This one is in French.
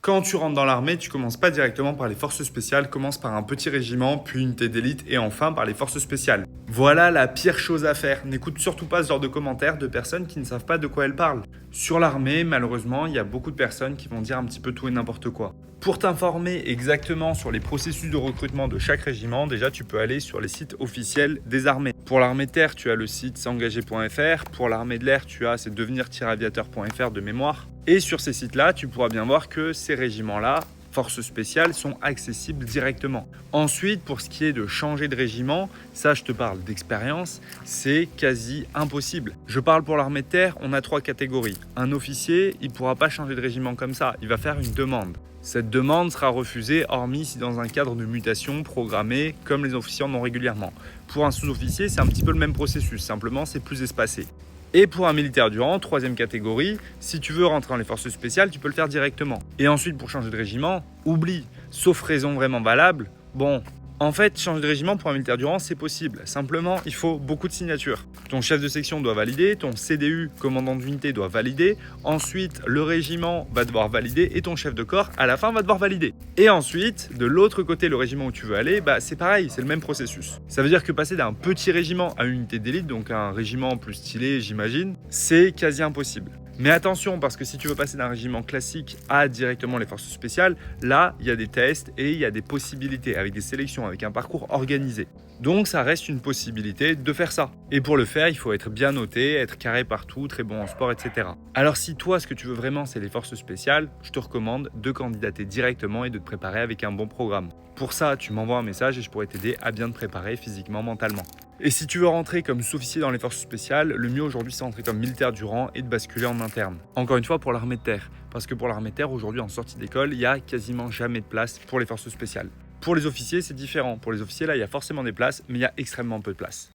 Quand tu rentres dans l'armée, tu commences pas directement par les forces spéciales, commence par un petit régiment, puis une unité d'élite et enfin par les forces spéciales. Voilà la pire chose à faire. N'écoute surtout pas ce genre de commentaires de personnes qui ne savent pas de quoi elles parlent. Sur l'armée, malheureusement, il y a beaucoup de personnes qui vont dire un petit peu tout et n'importe quoi. Pour t'informer exactement sur les processus de recrutement de chaque régiment, déjà tu peux aller sur les sites officiels des armées. Pour l'armée de terre, tu as le site s'engager.fr. Pour l'armée de l'air, tu as c'est devenir-aviateur.fr de mémoire. Et sur ces sites-là, tu pourras bien voir que ces régiments-là, forces spéciales, sont accessibles directement. Ensuite, pour ce qui est de changer de régiment, ça je te parle d'expérience, c'est quasi impossible. Je parle pour l'armée de terre, on a 3 catégories. Un officier, il ne pourra pas changer de régiment comme ça, il va faire une demande. Cette demande sera refusée, hormis si dans un cadre de mutation programmée, comme les officiers en ont régulièrement. Pour un sous-officier, c'est un petit peu le même processus, simplement c'est plus espacé. Et pour un militaire du rang, 3e catégorie, si tu veux rentrer dans les forces spéciales, tu peux le faire directement. Et ensuite, pour changer de régiment, oublie, sauf raison vraiment valable, bon, en fait, changer de régiment pour un militaire du rang, c'est possible. Simplement, il faut beaucoup de signatures. Ton chef de section doit valider, ton CDU, commandant d'unité, doit valider. Ensuite, le régiment va devoir valider et ton chef de corps, à la fin, va devoir valider. Et ensuite, de l'autre côté, le régiment où tu veux aller, c'est pareil, c'est le même processus. Ça veut dire que passer d'un petit régiment à une unité d'élite, donc un régiment plus stylé, j'imagine, c'est quasi impossible. Mais attention, parce que si tu veux passer d'un régiment classique à directement les forces spéciales, là, il y a des tests et il y a des possibilités avec des sélections, avec un parcours organisé. Donc, ça reste une possibilité de faire ça. Et pour le faire, il faut être bien noté, être carré partout, très bon en sport, etc. Alors, si toi, ce que tu veux vraiment, c'est les forces spéciales, je te recommande de candidater directement et de te préparer avec un bon programme. Pour ça, tu m'envoies un message et je pourrai t'aider à bien te préparer physiquement, mentalement. Et si tu veux rentrer comme sous-officier dans les forces spéciales, le mieux aujourd'hui c'est rentrer comme militaire du rang et de basculer en interne. Encore une fois pour l'armée de terre, parce que pour l'armée de terre aujourd'hui en sortie d'école, il n'y a quasiment jamais de place pour les forces spéciales. Pour les officiers c'est différent, pour les officiers là il y a forcément des places, mais il y a extrêmement peu de places.